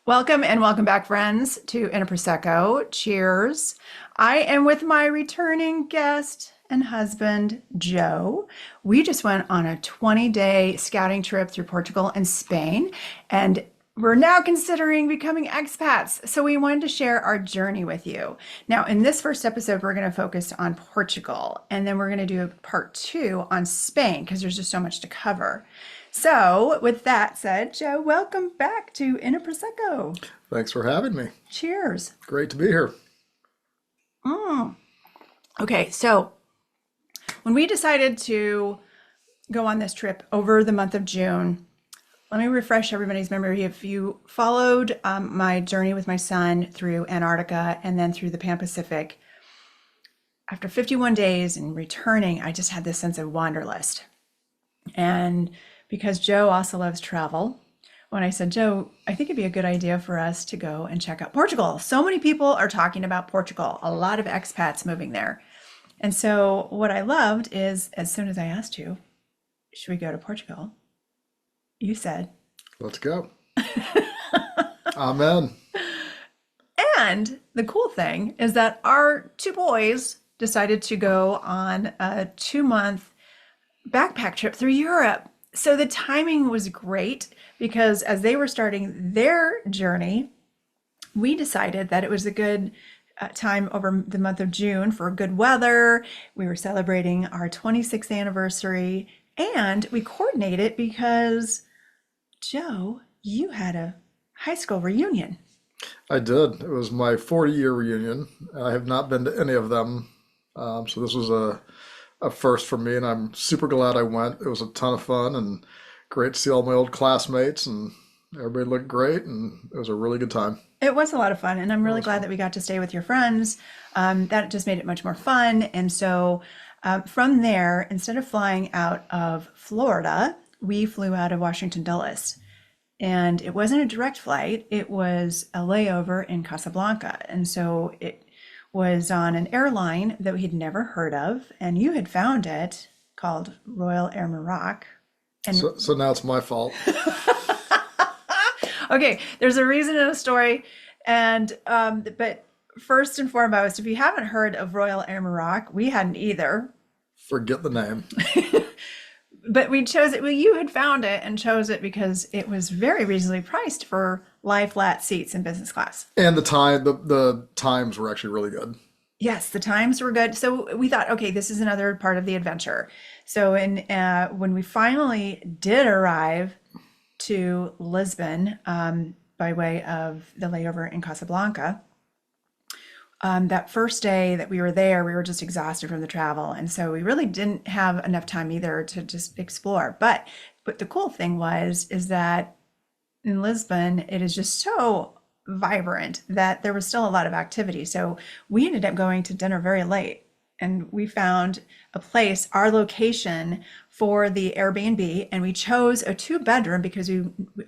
Welcome and welcome back, friends, to In a Prosecco. Cheers. I am with my returning guest and husband, Joe. We just went on a 20-day scouting trip through Portugal and Spain, and we're now considering becoming expats. So we wanted to share our journey with you. Now, in this first episode, we're going to focus on Portugal, and then we're going to do a part two on Spain because there's just so much to cover. So, with that said, Joe, welcome back to In a Prosecco. Thanks for having me. Cheers. Great to be here. Mm. Okay, so when we decided to go on this trip over the month of June, let me refresh everybody's memory. If you followed my journey with my son through Antarctica and then through the Pan-Pacific, after 51 days and returning, I just had this sense of wanderlust. And because Joe also loves travel, when I said, Joe, I think it'd be a good idea for us to go and check out Portugal. So many people are talking about Portugal, a lot of expats moving there. And so what I loved is as soon as I asked you, should we go to Portugal? You said, Let's go. Amen. and the cool thing is that our two boys decided to go on a 2-month backpack trip through Europe. So the timing was great because as they were starting their journey, we decided that it was a good time over the month of June for good weather. We were celebrating our 26th anniversary and we coordinated because, Joe, you had a high school reunion. I did. It was my 40-year reunion. I have not been to any of them. So this was a first for me, and I'm super glad I went. It was a ton of fun and great to see all my old classmates, and everybody looked great, and it was a really good time. It was a lot of fun, and I'm It really was glad fun. that we got to stay with your friends. That just made it much more fun. And so from there, instead of flying out of Florida, we flew out of Washington Dulles. And it wasn't a direct flight, it was a layover in Casablanca. And so it was on an airline that we had never heard of, and you had found it called Royal Air Maroc. And So now it's my fault. okay, there's a reason and a story. And but first and foremost, if you haven't heard of Royal Air Maroc, we hadn't either. Forget the name. But we chose it. Well, you had found it and chose it because it was very reasonably priced for lie flat seats in business class. And the times were actually really good. Yes, the times were good. So we thought, okay, this is another part of the adventure. So when we finally did arrive to Lisbon by way of the layover in Casablanca, that first day that we were there, we were just exhausted from the travel. And so we really didn't have enough time either to just explore. But the cool thing is that in Lisbon, it is just so vibrant that there was still a lot of activity. So we ended up going to dinner very late and we found a place, our location for the Airbnb, and we chose a 2-bedroom because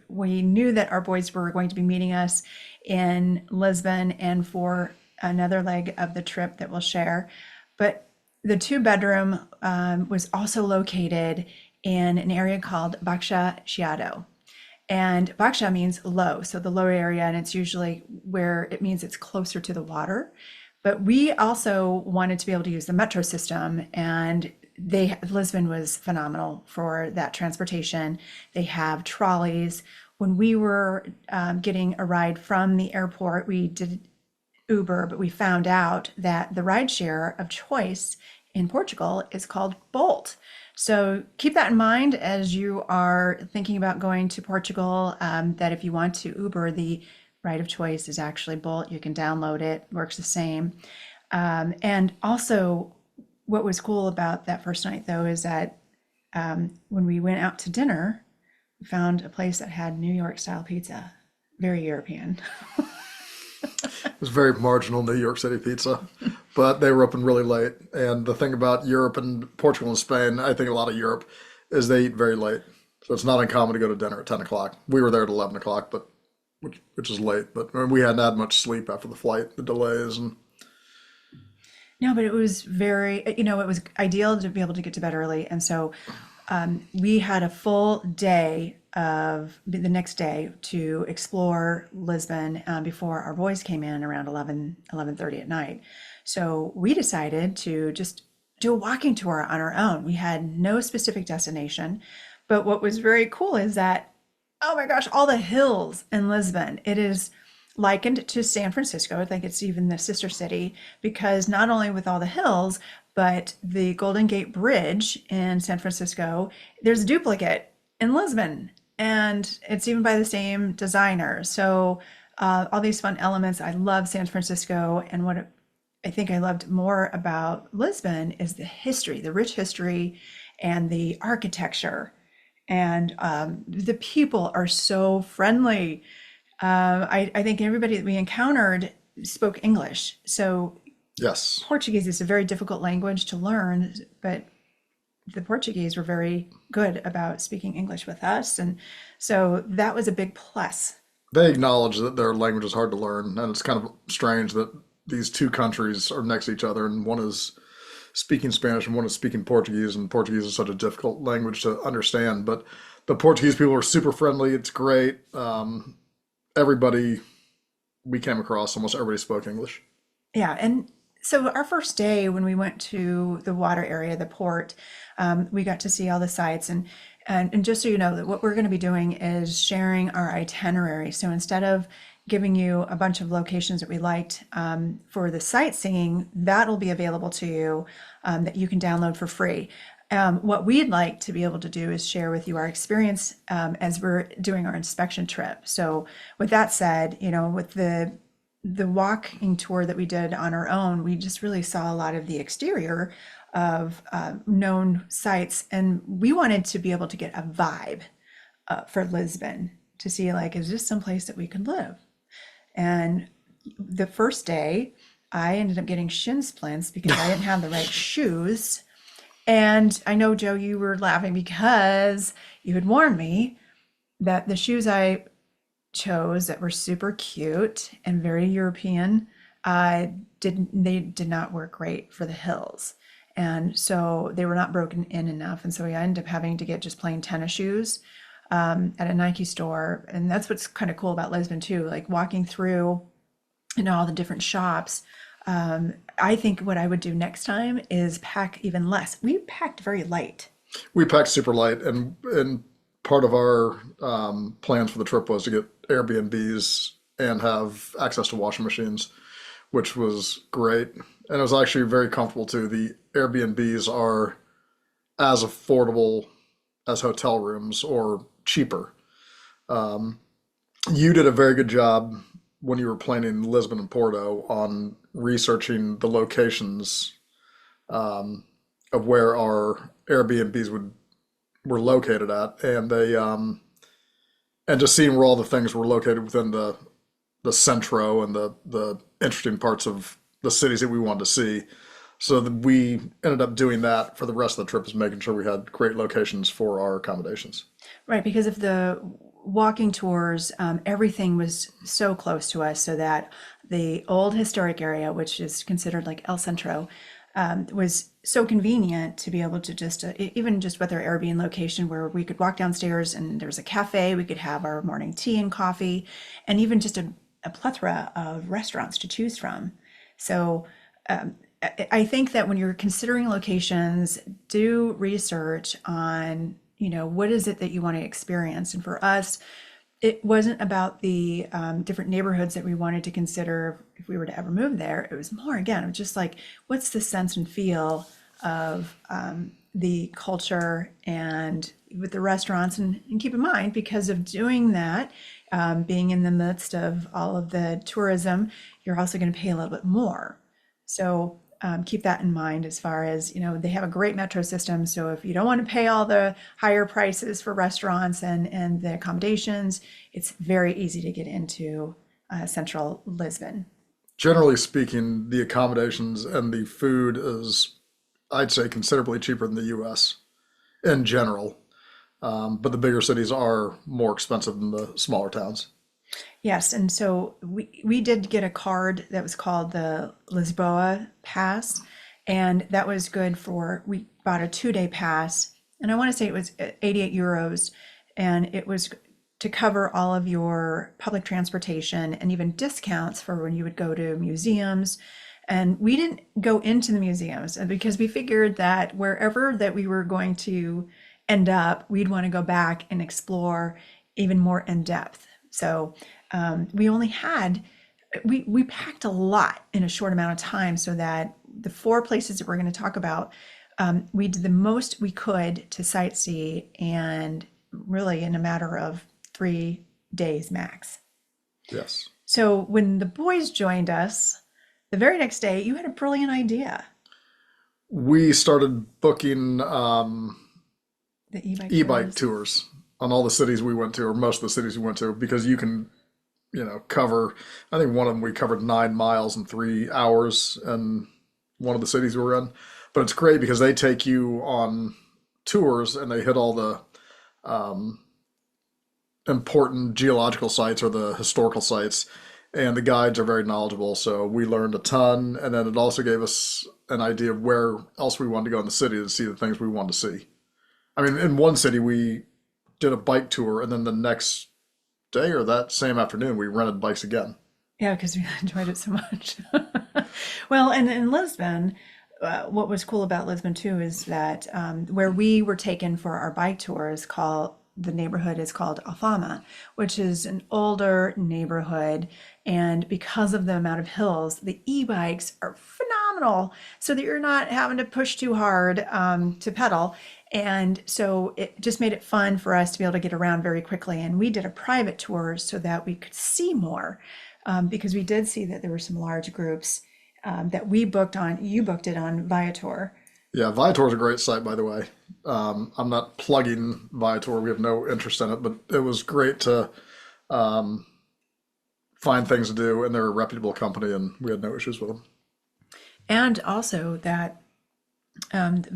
we knew that our boys were going to be meeting us in Lisbon and for another leg of the trip that we'll share. But the 2-bedroom was also located in an area called Baixa Chiado. And Baixa means low, so the lower area, and it's usually where it means it's closer to the water. But we also wanted to be able to use the metro system, and Lisbon was phenomenal for that transportation. They have trolleys. When we were getting a ride from the airport, we did Uber, but we found out that the rideshare of choice in Portugal is called Bolt. So keep that in mind as you are thinking about going to Portugal, that if you want to Uber, the ride of choice is actually Bolt. You can download it, works the same. And also, what was cool about that first night, though, is that when we went out to dinner, we found a place that had New York style pizza, very European. It was very marginal New York City pizza, but they were open really late. And the thing about Europe and Portugal and Spain, I think a lot of Europe, is they eat very late. So it's not uncommon to go to dinner at 10 o'clock. We were there at 11 o'clock, but which is late. But I mean, we hadn't had much sleep after the flight, the delays, and No, but it was very, it was ideal to be able to get to bed early. And so we had a full day of the next day to explore Lisbon before our boys came in around 11:30 at night. So we decided to just do a walking tour on our own. We had no specific destination, but what was very cool is that, oh my gosh, all the hills in Lisbon. It is likened to San Francisco. I think it's even the sister city because not only with all the hills, but the Golden Gate Bridge in San Francisco, there's a duplicate in Lisbon, and it's even by the same designer. So all these fun elements. I love San Francisco, and I think I loved more about Lisbon is the history, the rich history, and the architecture. And the people are so friendly. I think everybody that we encountered spoke English. So Yes. Portuguese is a very difficult language to learn, but the Portuguese were very good about speaking English with us. And so that was a big plus. They acknowledge that their language is hard to learn, and it's kind of strange that these two countries are next to each other, and one is speaking Spanish and one is speaking Portuguese, and Portuguese is such a difficult language to understand. But the Portuguese people are super friendly. It's great. Everybody we came across, almost everybody spoke English. Yeah. And so our first day when we went to the water area, the port, we got to see all the sites. And just so you know, that what we're going to be doing is sharing our itinerary. So instead of giving you a bunch of locations that we liked for the sightseeing, that'll be available to you that you can download for free. What we'd like to be able to do is share with you our experience as we're doing our inspection trip. So with that said, with the walking tour that we did on our own, we just really saw a lot of the exterior of known sites, and we wanted to be able to get a vibe for Lisbon to see, like, is this someplace that we can live? And the first day, I ended up getting shin splints because I didn't have the right shoes. And I know, Joe, you were laughing because you had warned me that the shoes I chose that were super cute and very European, they did not work great for the hills. And so they were not broken in enough. And so I ended up having to get just plain tennis shoes at a Nike store. And that's what's kind of cool about Lisbon too, like walking through all the different shops. I think what I would do next time is pack even less. We packed very light. We packed super light, and part of our plans for the trip was to get Airbnbs and have access to washing machines, which was great. And it was actually very comfortable too. The Airbnbs are as affordable as hotel rooms or cheaper. You did a very good job when you were planning Lisbon and Porto on researching the locations of where our Airbnbs were located at, and they and just seeing where all the things were located within the centro and the interesting parts of the cities that we wanted to see. So that we ended up doing that for the rest of the trip, is making sure we had great locations for our accommodations. Right, because of the walking tours, everything was so close to us, so that the old historic area, which is considered like El Centro, was so convenient to be able to just, even just with our Airbnb location, where we could walk downstairs and there's a cafe, we could have our morning tea and coffee, and even just a plethora of restaurants to choose from. So I think that when you're considering locations, do research on, what is it that you want to experience. And for us, it wasn't about the different neighborhoods that we wanted to consider if we were to ever move there. It was more, again, of just like, what's the sense and feel of the culture and with the restaurants. And keep in mind, because of doing that, being in the midst of all of the tourism, you're also going to pay a little bit more. So keep that in mind as far as, they have a great metro system. So if you don't want to pay all the higher prices for restaurants and the accommodations, it's very easy to get into central Lisbon. Generally speaking, the accommodations and the food is, I'd say, considerably cheaper than the US in general. But the bigger cities are more expensive than the smaller towns. Yes, and so we did get a card that was called the Lisboa Pass, and that was good for, we bought a 2-day pass and I want to say it was 88 euros, and it was to cover all of your public transportation and even discounts for when you would go to museums. And we didn't go into the museums because we figured that wherever that we were going to end up, we'd want to go back and explore even more in depth. So we only had, we packed a lot in a short amount of time so that the 4 places that we're going to talk about, we did the most we could to sightsee, and really in a matter of 3 days max. Yes. So when the boys joined us, the very next day, you had a brilliant idea. We started booking The e-bike tours on all the cities we went to, or most of the cities we went to, because you can, cover, I think one of them we covered 9 miles in 3 hours in one of the cities we were in. But it's great because they take you on tours and they hit all the important geological sites or the historical sites, and the guides are very knowledgeable. So we learned a ton, and then it also gave us an idea of where else we wanted to go in the city to see the things we wanted to see. I mean, in one city we did a bike tour, and then the next day or that same afternoon we rented bikes again. Yeah, because we enjoyed it so much. Well, and in Lisbon, what was cool about Lisbon too is that where we were taken for our bike tours, the neighborhood is called Alfama, which is an older neighborhood. And because of the amount of hills, the e-bikes are phenomenal so that you're not having to push too hard to pedal. And so it just made it fun for us to be able to get around very quickly. And we did a private tour so that we could see more, because we did see that there were some large groups that we booked on. You booked it on Viator. Yeah, Viator is a great site, by the way. I'm not plugging Viator. We have no interest in it, but it was great to find things to do, and they're a reputable company, and we had no issues with them. And also that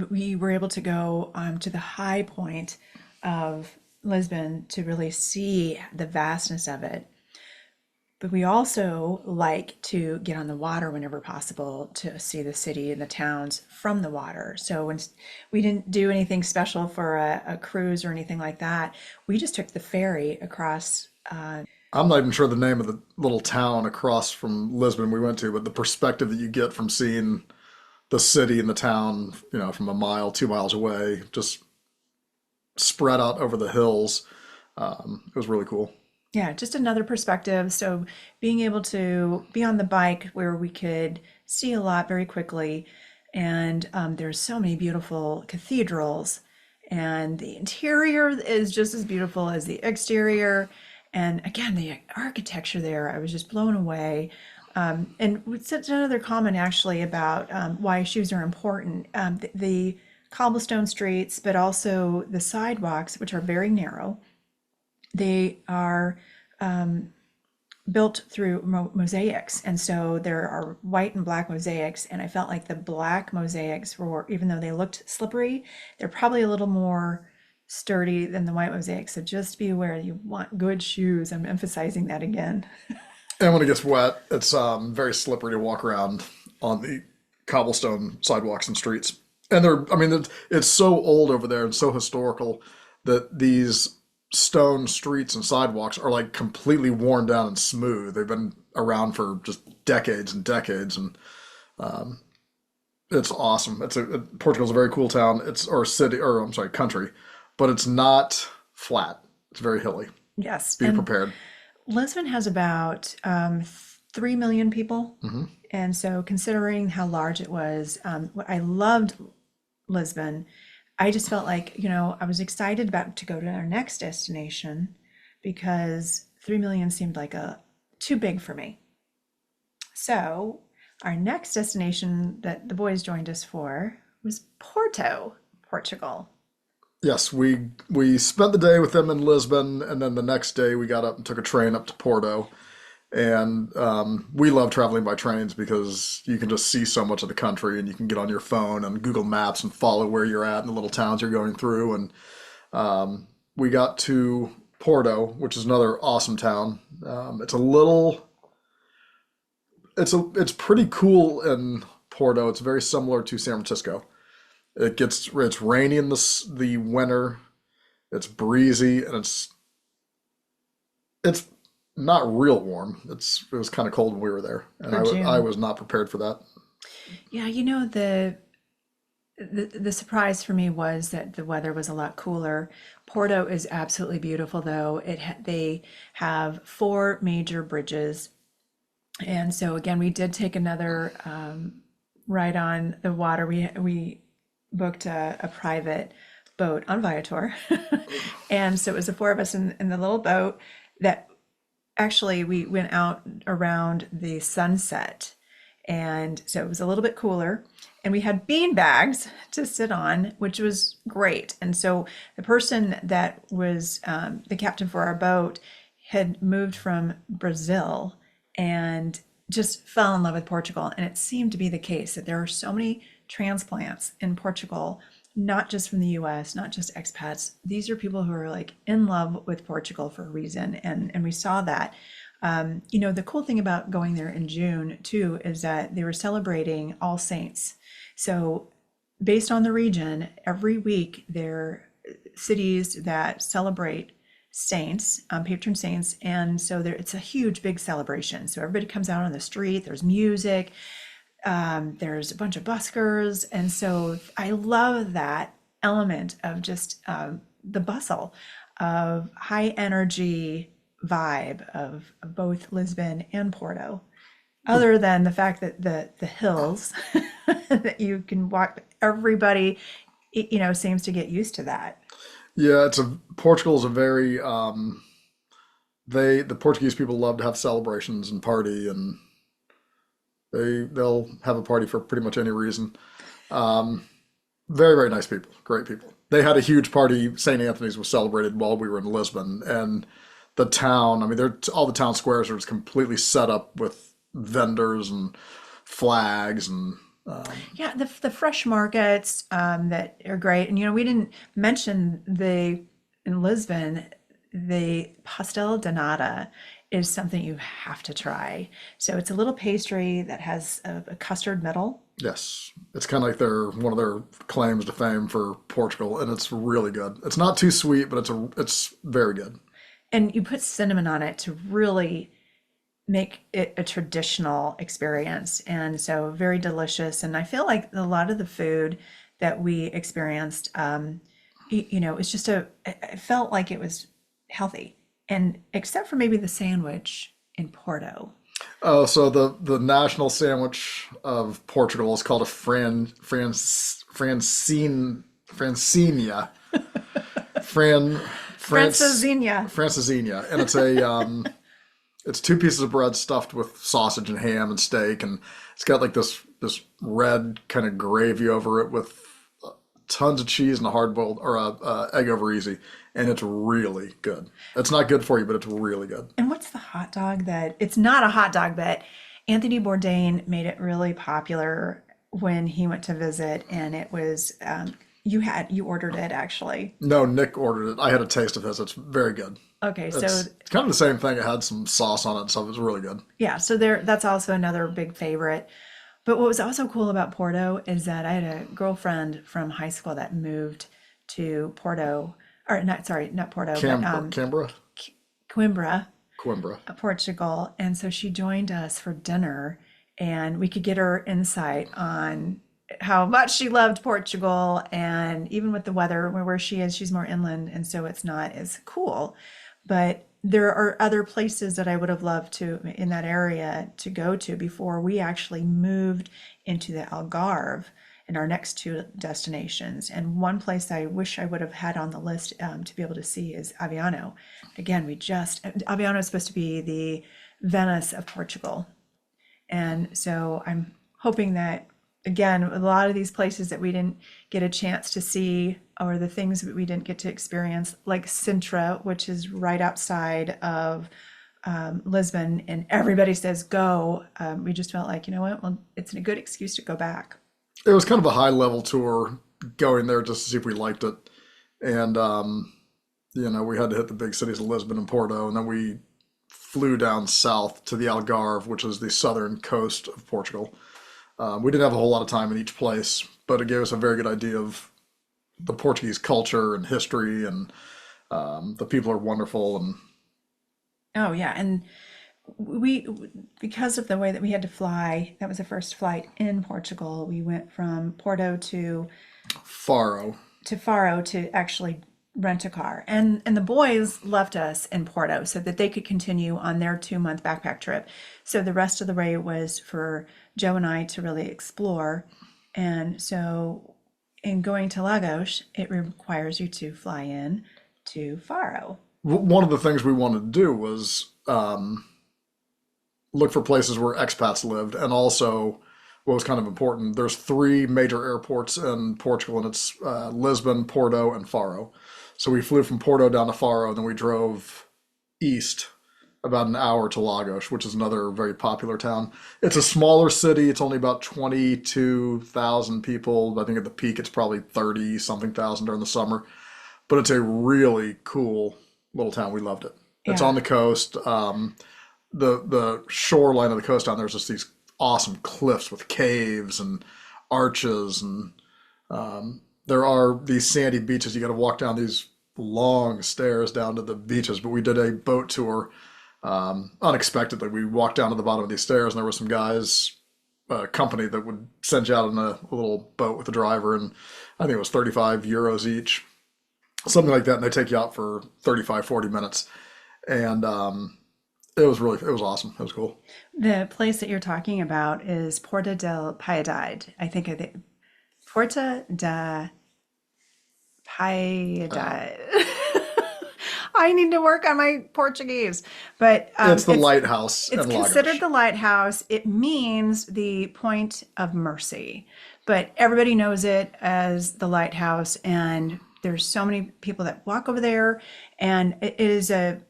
we were able to go to the high point of Lisbon to really see the vastness of it. But we also like to get on the water whenever possible to see the city and the towns from the water. So when we didn't do anything special for a cruise or anything like that, we just took the ferry across. I'm not even sure the name of the little town across from Lisbon we went to, but the perspective that you get from seeing the city and the town, from a mile, 2 miles away, just spread out over the hills. It was really cool. Yeah, just another perspective. So being able to be on the bike where we could see a lot very quickly. And there's so many beautiful cathedrals, and the interior is just as beautiful as the exterior. And again, the architecture there, I was just blown away. And with such another comment actually about why shoes are important. The cobblestone streets, but also the sidewalks, which are very narrow. They are built through mosaics, and so there are white and black mosaics, and I felt like the black mosaics were, even though they looked slippery, they're probably a little more sturdy than the white mosaics. So just be aware, you want good shoes. I'm emphasizing that again. And when it gets wet, it's very slippery to walk around on the cobblestone sidewalks and streets. And it's so old over there and so historical that these stone streets and sidewalks are like completely worn down and smooth. They've been around for just decades and decades, and it's awesome. Portugal's a very cool town. Country, but it's not flat. It's very hilly. Yes. Be And prepared. Lisbon has about 3 million people. And so considering how large it was, what I loved Lisbon, I just felt like, I was excited about to go to our next destination because 3 million seemed like too big for me. So our next destination that the boys joined us for was Porto, Portugal. Yes, we spent the day with them in Lisbon, and then the next day we got up and took a train up to Porto. And we love traveling by trains because you can just see so much of the country, and you can get on your phone and Google Maps and follow where you're at and the little towns you're going through. And we got to Porto, which is another awesome town. It's pretty cool in Porto. It's very similar to San Francisco. It's rainy in the winter. It's breezy, and it's not real warm. It was kind of cold when we were there, and For I June. was not prepared for that. Yeah, the surprise for me was that the weather was a lot cooler. Porto is absolutely beautiful, though. They have four major bridges, and so again, we did take another ride on the water. We booked a private boat on Viator, and so it was the four of us in the little boat that actually we went out around the sunset, and so it was a little bit cooler, and we had bean bags to sit on, which was great. And so the person that was the captain for our boat had moved from Brazil and just fell in love with Portugal. And it seemed to be the case that there are so many transplants in Portugal, not just from the US, not just expats. These are people who are like in love with Portugal for a reason. And we saw that. The cool thing about going there in June too is that they were celebrating All Saints. So based on the region, every week there are cities that celebrate saints, patron saints, and so it's a huge, big celebration. So everybody comes out on the street. There's music. There's a bunch of buskers, and so I love that element of just the bustle of high energy vibe of both Lisbon and Porto. Other than the fact that the hills that you can walk, everybody, seems to get used to that. Yeah, Portugal is a very the Portuguese people love to have celebrations and party, and they'll have a party for pretty much any reason. Um, Very, very nice people, great people. They had a huge party. St. Anthony's was celebrated while we were in Lisbon, and the town. I mean, all the town squares are just completely set up with vendors and flags and Yeah, the fresh markets that are great, and we didn't mention the in Lisbon, the Pastel de Nata is something you have to try. So it's a little pastry that has a custard middle. yes, it's kind of like their one of their claims to fame for Portugal, and it's really good. It's not too sweet, but it's very good. And you put cinnamon on it to really make it a traditional experience. And so very delicious. And I feel like a lot of the food that we experienced, it's just it felt like it was healthy. And except for maybe the sandwich in Porto. Oh, so the national sandwich of Portugal is called a francinia, fran, France, Francesinha. francesinha, and it's two pieces of bread stuffed with sausage and ham and steak, and it's got like this red kind of gravy over it with tons of cheese and a hard boiled or a egg over easy, and it's really good. It's not good for you, but it's really good. And what's the hot dog that it's not a hot dog, but Anthony Bourdain made it really popular when he went to visit, and it was you ordered it actually. No, Nick ordered it. I had a taste of his. It's very good. Okay, so It's kind of the same thing. It had some sauce on it, so it was really good. yeah, so that's also another big favorite. But what was also cool about Porto is that I had a girlfriend from high school that moved to Porto, or not, sorry, not Porto, but Canberra, Coimbra, Coimbra. Portugal. And so she joined us for dinner, and we could get her insight on how much she loved Portugal. And even with the weather, where she is, she's more inland, and so it's not as cool. But there are other places that I would have loved to in that area to go to before we actually moved into the Algarve in our next two destinations. And one place I wish I would have had on the list to be able to see is Aviano. Again, Aviano is supposed to be the Venice of Portugal. And so I'm hoping that, again, a lot of these places that we didn't get a chance to see, or the things that we didn't get to experience, like Sintra, which is right outside of Lisbon, and everybody says go. We just felt like, you know what, well, it's a good excuse to go back. It was kind of a high level tour going there just to see if we liked it. And, we had to hit the big cities of Lisbon and Porto, and then we flew down south to the Algarve, which is the southern coast of Portugal. We didn't have a whole lot of time in each place, but it gave us a very good idea of the Portuguese culture and history, and the people are wonderful. And Oh yeah, and we because of the way that we had to fly, that was the first flight in Portugal. We went from Porto Faro, to Faro to actually rent a car. And the boys left us in Porto so that they could continue on their 2-month backpack trip. So the rest of the way was for Joe and I to really explore. And so in going to Lagos, it requires you to fly in to Faro. one of the things we wanted to do was look for places where expats lived, and also what was kind of important. There's 3 major airports in Portugal, and it's Lisbon, Porto, and Faro. So we flew from Porto down to Faro, and then we drove east about an hour to Lagos, which is another very popular town. It's a smaller city. It's only about 22,000 people. I think at the peak it's probably 30 something thousand during the summer. But it's a really cool little town. We loved it. It's Yeah. on the coast. The shoreline of the coast down there is just these awesome cliffs with caves and arches, and there are these sandy beaches. You got to walk down these long stairs down to the beaches. But we did a boat tour unexpectedly. We walked down to the bottom of these stairs, and there were some guys, a company that would send you out in a little boat with a driver, and I think it was 35 euros each, something like that. And they take you out for 35, 40 minutes. And it was awesome. It was cool. The place that you're talking about is Porta del Piedade. I think Porta de Piedade. I need to work on my Portuguese, but It's the lighthouse it's in considered Lagos. the lighthouse. It means the point of mercy, but everybody knows it as the lighthouse. And there's so many people that walk over there, and it is a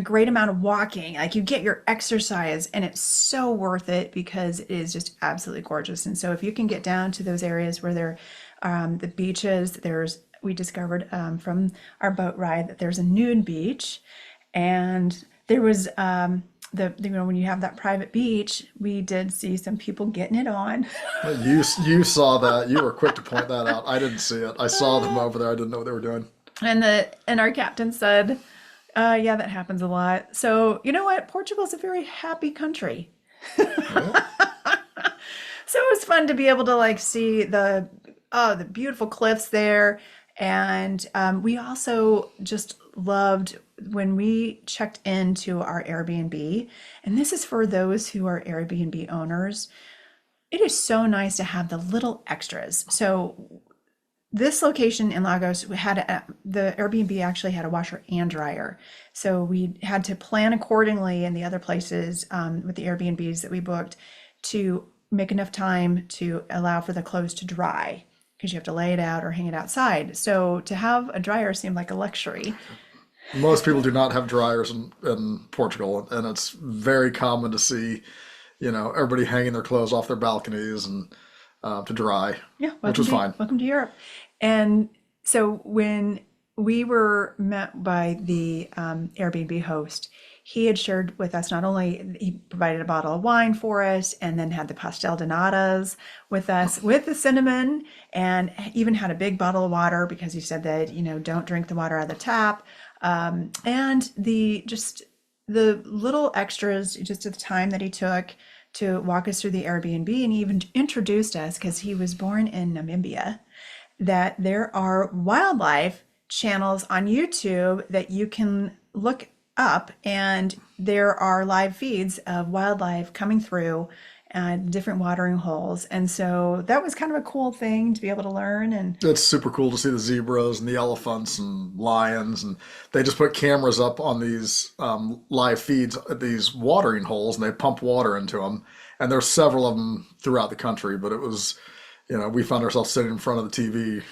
great amount of walking. Like you get your exercise, and it's so worth it because it is just absolutely gorgeous. And so if you can get down to those areas where there, the beaches, we discovered from our boat ride that there's a nude beach, and there was when you have that private beach, we did see some people getting it on. You saw that. You were quick to point that out. I didn't see it. I saw them over there. I didn't know what they were doing. And our captain said, yeah, that happens a lot. So you know what? Portugal's a very happy country. Yeah. So it was fun to be able to like see the beautiful cliffs there. And we also just loved when we checked into our Airbnb. And this is for those who are Airbnb owners. It is so nice to have the little extras. So this location in Lagos the Airbnb actually had a washer and dryer. So we had to plan accordingly in the other places with the Airbnbs that we booked to make enough time to allow for the clothes to dry, because you have to lay it out or hang it outside. So to have a dryer seemed like a luxury. Most people do not have dryers in Portugal, and it's very common to see, everybody hanging their clothes off their balconies and to dry, Yeah, which was fine. welcome to Europe. And so when we were met by the Airbnb host, he had shared with us, not only he provided a bottle of wine for us, and then had the Pastel de Natas with us with the cinnamon, and even had a big bottle of water because he said that, don't drink the water out of the tap. And the little extras, just at the time that he took to walk us through the Airbnb, and he even introduced us, because he was born in Namibia, that there are wildlife channels on YouTube that you can look up, and there are live feeds of wildlife coming through different watering holes. And so that was kind of a cool thing to be able to learn. And It's super cool to see the zebras and the elephants and lions, and they just put cameras up on these live feeds at these watering holes, and they pump water into them. And there's several of them throughout the country, but it was, we found ourselves sitting in front of the TV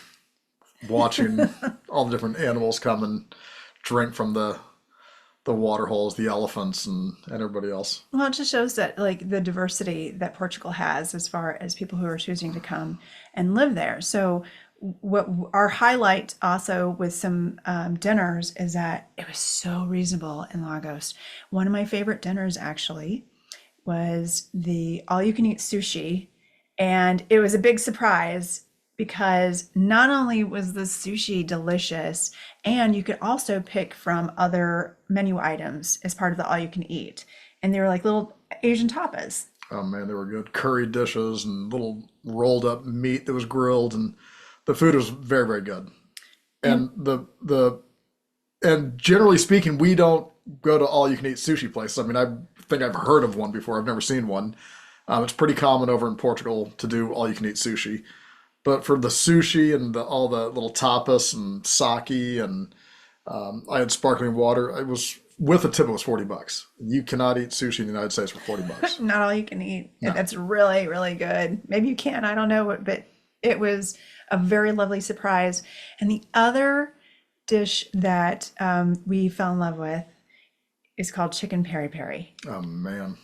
watching all the different animals come and drink from the water holes, the elephants and everybody else. well, it just shows that like the diversity that Portugal has as far as people who are choosing to come and live there. So what our highlight also with some dinners is that it was so reasonable in Lagos. One of my favorite dinners actually was the all you can eat sushi And it was a big surprise because not only was the sushi delicious, and you could also pick from other menu items as part of the all you can eat. And they were like little Asian tapas. Oh man, they were good. Curry dishes and little rolled up meat that was grilled, and the food was very, very good. And And and generally speaking, we don't go to all you can eat sushi places. I mean, I think I've heard of one before. I've never seen one. It's pretty common over in Portugal to do all you can eat sushi. But for the sushi and all the little tapas and sake and I had sparkling water. It was with a tip. It was $40. You cannot eat sushi in the United States for $40. not all you can eat. No. That's really, really good. Maybe you can, I don't know, but it was a very lovely surprise. And the other dish that we fell in love with is called chicken peri-peri. Oh man.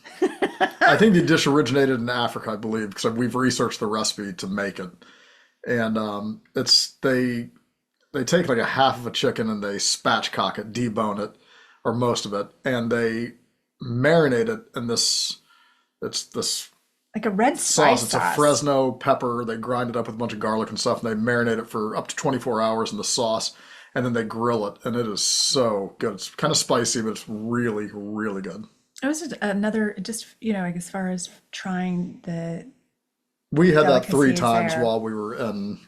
I think the dish originated in Africa, I believe, because we've researched the recipe to make it. And it's they take like a half of a chicken and they spatchcock it, debone it, or most of it, and they marinate it in this Like a red spice sauce. It's a sauce. Fresno pepper. They grind it up with a bunch of garlic and stuff, and they marinate it for up to 24 hours in the sauce, and then they grill it, and it is so good. It's kind of spicy, but it's really, really good. It was just another, just, like as far as trying the We had that three delicacies times there. while we were in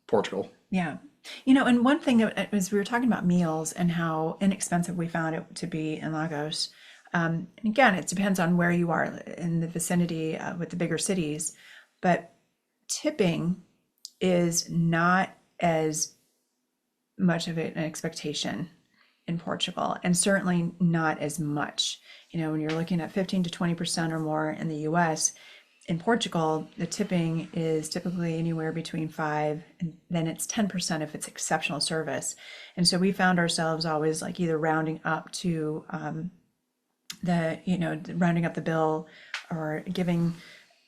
Portugal. Yeah. And one thing that was, we were talking about meals and how inexpensive we found it to be in Lagos. And again, it depends on where you are in the vicinity with the bigger cities, but tipping is not as much of an expectation in Portugal, and certainly not as much. When you're looking at 15 to 20% or more in the US, in Portugal, the tipping is typically anywhere between 5 and then it's 10% if it's exceptional service. And so we found ourselves always like either rounding up to rounding up the bill or leaving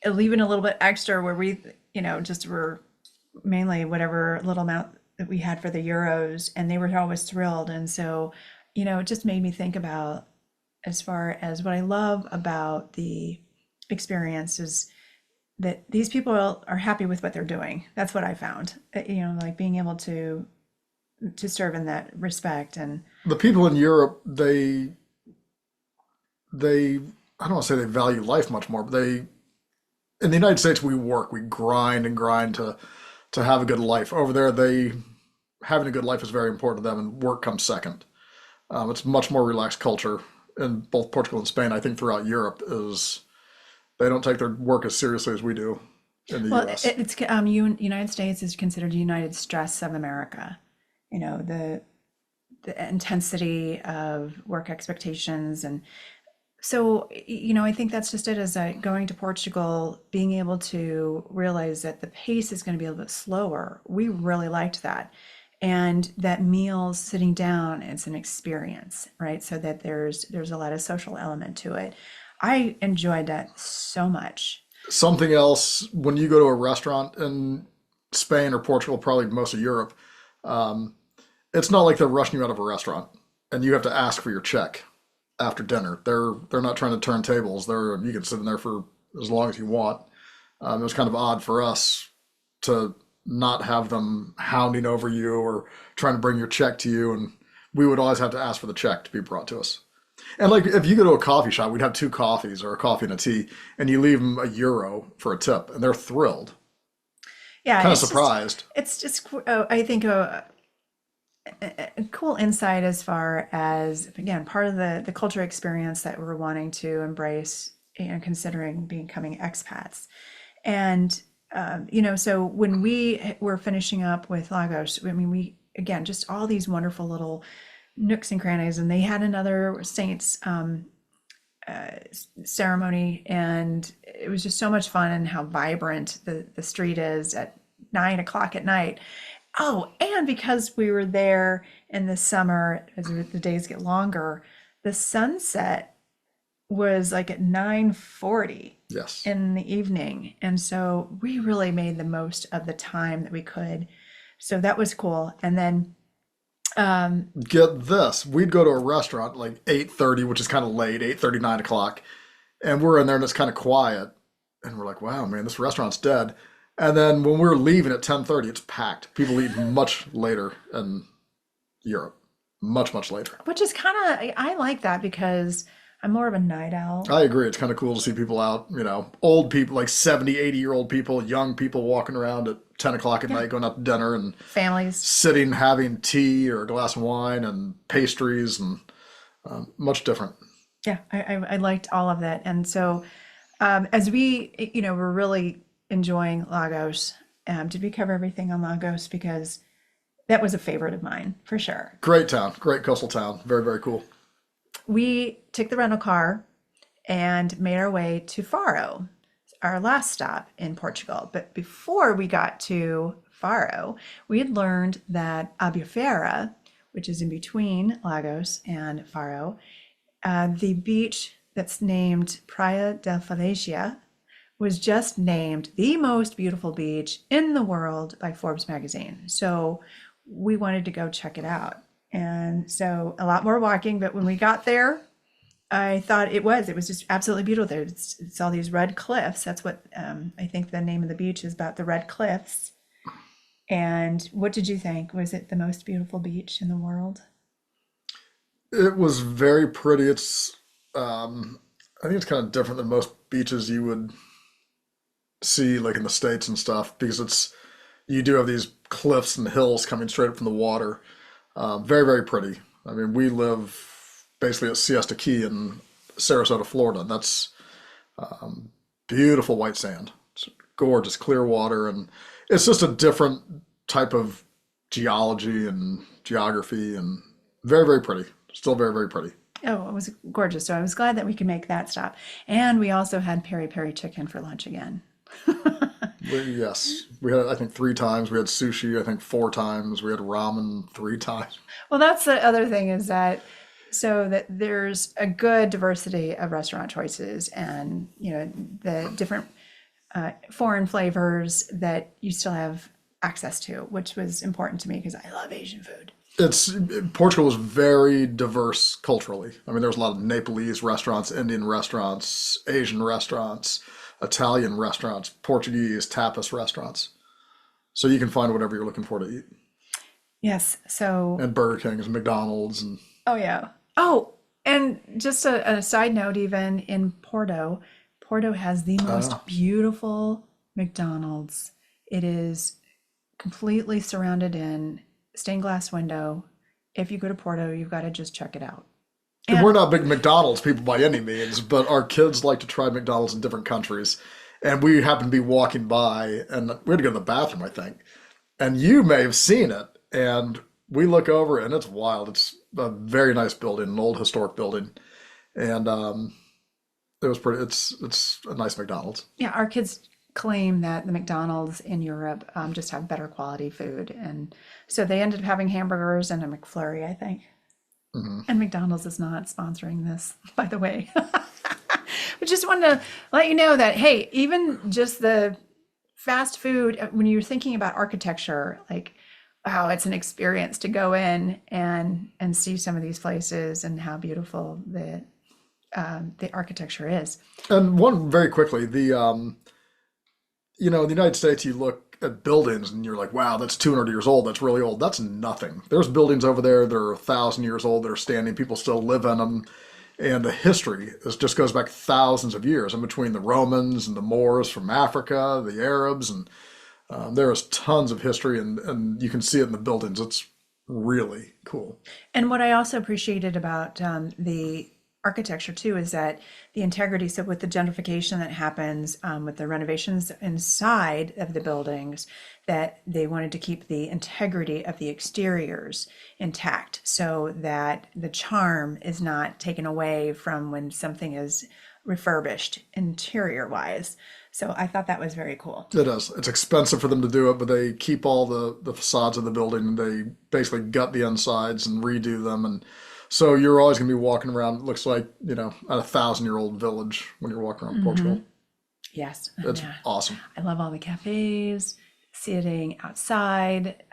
a little bit extra where we, just were mainly whatever little amount that we had for the euros, and they were always thrilled. And so, it just made me think about, as far as what I love about the experience is that these people are happy with what they're doing. That's what I found. Like being able to serve in that respect. And The people in Europe, they I don't want to say they value life much more, but in the United States we grind and grind to have a good life. Over there, they having a good life is very important to them, and work comes second. It's much more relaxed culture in both Portugal and Spain. I think throughout Europe is they don't take their work as seriously as we do in the well, U.S. it's United States is considered the United Stress of America. The intensity of work expectations. And so, I think that's just it, as going to Portugal, being able to realize that the pace is going to be a little bit slower. We really liked that. And that meals sitting down, it's an experience, right? So that there's a lot of social element to it. I enjoyed that so much. Something else, when you go to a restaurant in Spain or Portugal, probably most of Europe, it's not like they're rushing you out of a restaurant and you have to ask for your check after dinner. They're not trying to turn tables. You can sit in there for as long as you want. It was kind of odd for us to not have them hounding over you or trying to bring your check to you, and we would always have to ask for the check to be brought to us. And like if you go to a coffee shop, we'd have two coffees or a coffee and a tea, and you leave them €1 for a tip, and they're thrilled, Yeah, kind of surprised. it's just I think a cool insight as far as, again, part of the culture experience that we're wanting to embrace, considering becoming expats. And so when we were finishing up with Lagos, I mean, we, again, just all these wonderful little nooks and crannies, and they had another saints ceremony, and it was just so much fun, and how vibrant the street is at 9 o'clock at night. Oh, and because we were there in the summer, as the days get longer, the sunset was like at 9:40 Yes. in the evening. And so we really made the most of the time that we could. So that was cool. And then Get this, we'd go to a restaurant like 8:30, which is kind of late, 8:30, 9 o'clock, and we're in there and it's kind of quiet. And we're like, wow, man, this restaurant's dead. And then when we're leaving at 10:30, it's packed. People eat much later in Europe, much, much later. Which is kind of, I like that because I'm more of a night owl. I agree. It's kind of cool to see people out, old people, like 70, 80-year-old people, young people walking around at 10 o'clock at Yeah. night, going out to dinner and Families. sitting, having tea or a glass of wine and pastries and much different. Yeah, I liked all of that. And so as we, we're really enjoying Lagos. Did we cover everything on Lagos? Because that was a favorite of mine for sure. Great town, great coastal town. Very, very cool. We took the rental car and made our way to Faro, our last stop in Portugal. But before we got to Faro, we had learned that Albufeira, which is in between Lagos and Faro, the beach that's named Praia del Falacia was just named the most beautiful beach in the world by Forbes magazine. So we wanted to go check it out. And so a lot more walking, but when we got there, I thought it was just absolutely beautiful there. It's all these red cliffs. That's what I think the name of the beach is, about the red cliffs. And what did you think? Was it the most beautiful beach in the world? It was very pretty. I think it's kind of different than most beaches you would see like in the States and stuff because you do have these cliffs and hills coming straight up from the water. Very, very pretty. I mean, we live basically at Siesta Key in Sarasota, Florida. That's beautiful white sand. It's gorgeous, clear water, and it's just a different type of geology and geography, and very, very pretty. Still very, very pretty. Oh, it was gorgeous. So I was glad that we could make that stop. And we also had peri-peri chicken for lunch again. Yes, we had I think 3 times. We had sushi I think 4 times. We had ramen 3 times. Well, that's the other thing is that so that there's a good diversity of restaurant choices and, the different foreign flavors that you still have access to, which was important to me because I love Asian food. It's Portugal was very diverse culturally. I mean, there was a lot of Nepalese restaurants, Indian restaurants, Asian restaurants, Italian restaurants, Portuguese tapas restaurants. So you can find whatever you're looking for to eat. Yes. So, And Burger Kings and McDonald's and oh, yeah. Oh, and just a side note, even in Porto, Porto has the most beautiful McDonald's. It is completely surrounded in stained glass window. If you go to Porto, you've got to just check it out. And we're And not big McDonald's people by any means, but our kids like to try McDonald's in different countries. And we happened to be walking by, and we had to go to the bathroom, I think. And you may have seen it. And we look over, and it's wild. It's a very nice building, an old historic building, and it was pretty. It's a nice McDonald's. yeah, our kids claim that the McDonald's in Europe just have better quality food. And so they ended up having hamburgers and a McFlurry, I think. Hmm. And McDonald's is not sponsoring this, by the way. We just wanted to let you know that, hey, even just the fast food, when you're thinking about architecture, like, wow, it's an experience to go in and see some of these places and how beautiful the architecture is. And one very quickly, in the United States, you look at buildings and you're like, wow, that's 200 years old. That's really old. That's nothing. There's buildings over there that are 1,000 years old that are standing. People still live in them. And the history just goes back thousands of years in between the Romans and the Moors from Africa, the Arabs, and there is tons of history, and you can see it in the buildings. It's really cool. And what I also appreciated about the architecture too is that the integrity. So with the gentrification that happens with the renovations inside of the buildings, that they wanted to keep the integrity of the exteriors intact so that the charm is not taken away from when something is refurbished interior wise. So I thought that was very cool. It is. It's expensive for them to do it, but they keep all the facades of the building, and they basically gut the insides and redo them. And so you're always going to be walking around. It looks like, a 1,000-year-old village when you're walking around Portugal. Yes. It's Yeah. awesome. I love all the cafes, sitting outside,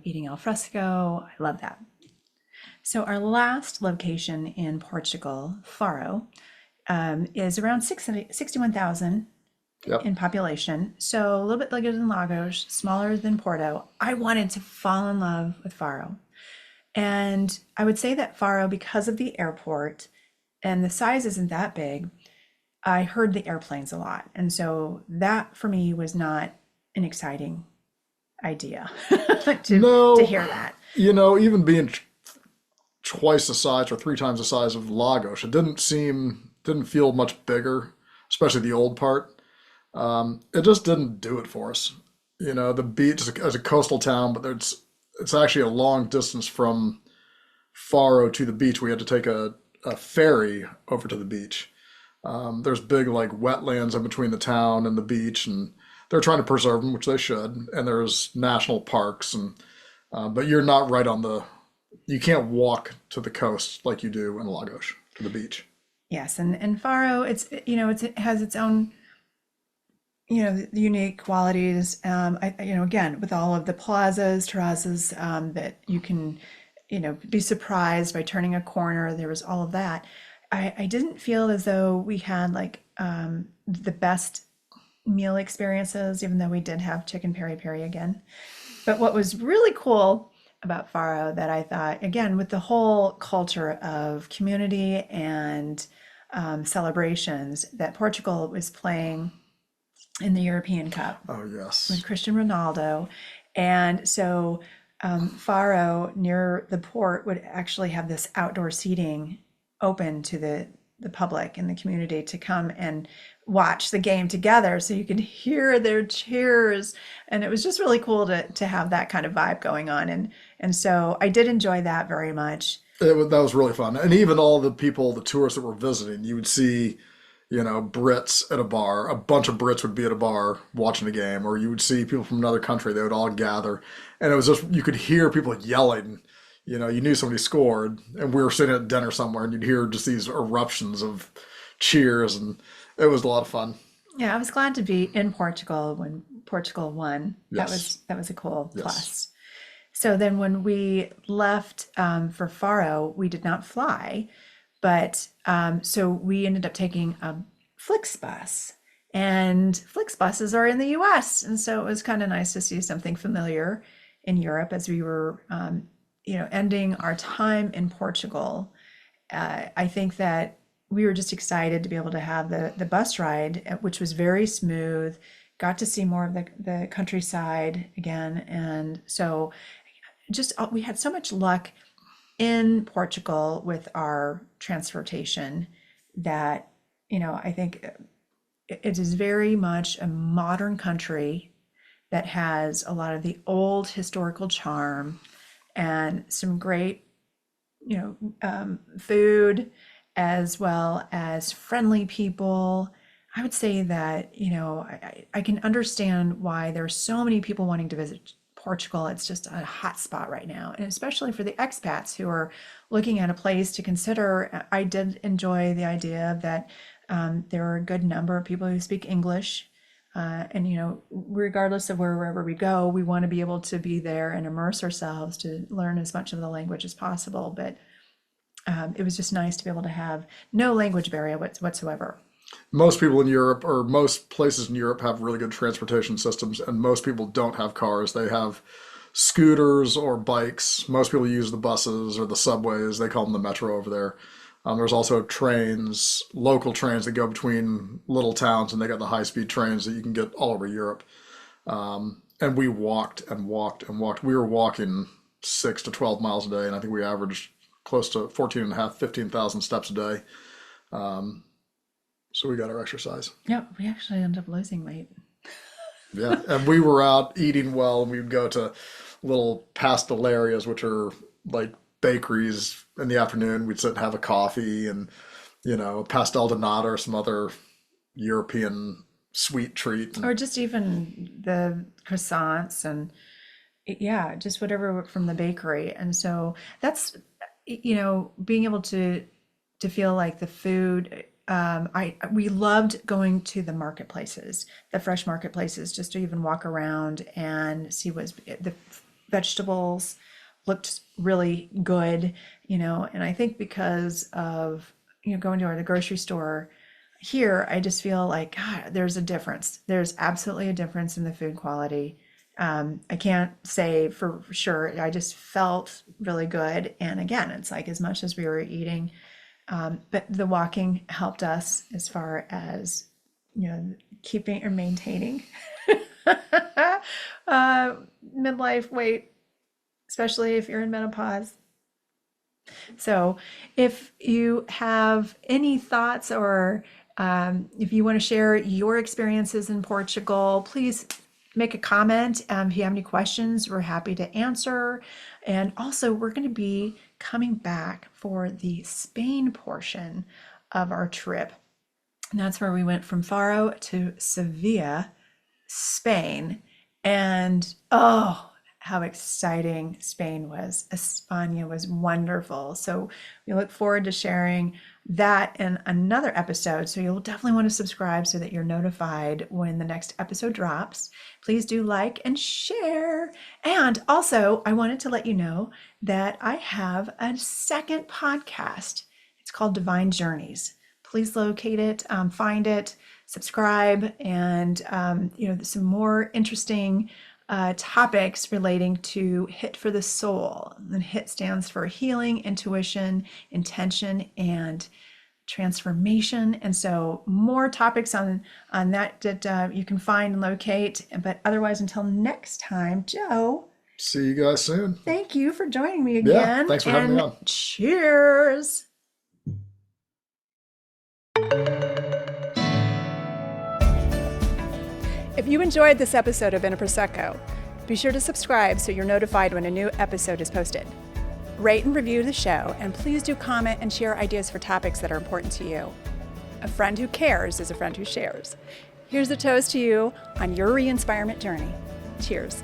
eating al fresco. I love that. So our last location in Portugal, Faro, is around 61,000 Yep. in population. So a little bit bigger than Lagos, smaller than Porto. I wanted to fall in love with Faro. And I would say that Faro, because of the airport and the size isn't that big, I heard the airplanes a lot. And so that for me was not an exciting idea to No, hear that. even being twice the size or three times the size of Lagos, it didn't feel much bigger, especially the old part. It just didn't do it for us. The beach is a coastal town, but it's actually a long distance from Faro to the beach. We had to take a ferry over to the beach. There's big like wetlands in between the town and the beach, and they're trying to preserve them, which they should. And there's national parks, and but you're not right on you can't walk to the coast like you do in Lagos to the beach. Yes, and Faro, it has its own unique qualities. Again, with all of the plazas, terrazas, that you can, be surprised by turning a corner. There was all of that. I didn't feel as though we had like the best meal experiences, even though we did have chicken peri-peri again. But what was really cool about Faro that I thought, again, with the whole culture of community and celebrations, that Portugal was playing in the European Cup Oh yes. with Cristiano Ronaldo. And so Faro near the port would actually have this outdoor seating open to the public and the community to come and watch the game together, so you could hear their cheers. And it was just really cool to have that kind of vibe going on. And so I did enjoy that very much. That was really fun. And even all the people, the tourists that were visiting, you would see, Brits at a bar. A bunch of Brits would be at a bar watching the game, or you would see people from another country. They would all gather, and it was just you could hear people yelling. You knew somebody scored, and we were sitting at dinner somewhere, and you'd hear just these eruptions of cheers, and it was a lot of fun. Yeah, I was glad to be in Portugal when Portugal won. Yes, That was a cool yes. plus. So then when we left for Faro, we did not fly, but so we ended up taking a Flixbus. And Flixbuses are in the US. And so it was kind of nice to see something familiar in Europe as we were, ending our time in Portugal. I think that we were just excited to be able to have the bus ride, which was very smooth, got to see more of the countryside again. And so just we had so much luck in Portugal with our transportation that, I think it is very much a modern country that has a lot of the old historical charm and some great, food, as well as friendly people. I would say that, I can understand why there's so many people wanting to visit Portugal. It's just a hot spot right now. And especially for the expats who are looking at a place to consider. I did enjoy the idea that there are a good number of people who speak English. And, regardless of wherever we go, we want to be able to be there and immerse ourselves to learn as much of the language as possible. But it was just nice to be able to have no language barrier whatsoever. Most people in Europe, or most places in Europe, have really good transportation systems, and most people don't have cars. They have scooters or bikes. Most people use the buses or the subways. They call them the metro over there. There's also trains, local trains that go between little towns, and they got the high-speed trains that you can get all over Europe. And we walked and walked and walked. We were walking 6 to 12 miles a day, and I think we averaged close to 14 and a half, 15,000 steps a day. So we got our exercise. Yeah, we actually ended up losing weight. Yeah, and we were out eating well, and we would go to little pastelerias, which are like bakeries in the afternoon. We'd sit and have a coffee and, pastel de nata or some other European sweet treat. Or just even the croissants and yeah, just whatever from the bakery. And so that's, being able to feel like the food, we loved going to the marketplaces, the fresh marketplaces, just to even walk around and see the vegetables looked really good, and I think because of, going to the grocery store, here, I just feel like, God, there's a difference. There's absolutely a difference in the food quality. I can't say for sure. I just felt really good. And again, it's like as much as we were eating, but the walking helped us as far as, keeping or maintaining midlife weight, especially if you're in menopause. So if you have any thoughts or if you want to share your experiences in Portugal, please make a comment. If you have any questions, we're happy to answer. And also, we're going to be coming back for the Spain portion of our trip. And that's where we went from Faro to Sevilla, Spain. And oh, how exciting Spain was. España was wonderful. So we look forward to sharing that in another episode. So you'll definitely want to subscribe so that you're notified when the next episode drops. Please do like and share. And also, I wanted to let you know that I have a second podcast. It's called Divine Journeys. Please locate it, find it, subscribe, and some more interesting topics relating to HIT for the soul. And HIT stands for healing, intuition, intention, and transformation. And so more topics on that you can find and locate. But otherwise, until next time, Joe. See you guys soon. Thank you for joining me again. Yeah, thanks for having me on. Cheers. If you enjoyed this episode of In a Prosecco, be sure to subscribe so you're notified when a new episode is posted. Rate and review the show, and please do comment and share ideas for topics that are important to you. A friend who cares is a friend who shares. Here's a toast to you on your re-inspirement journey. Cheers.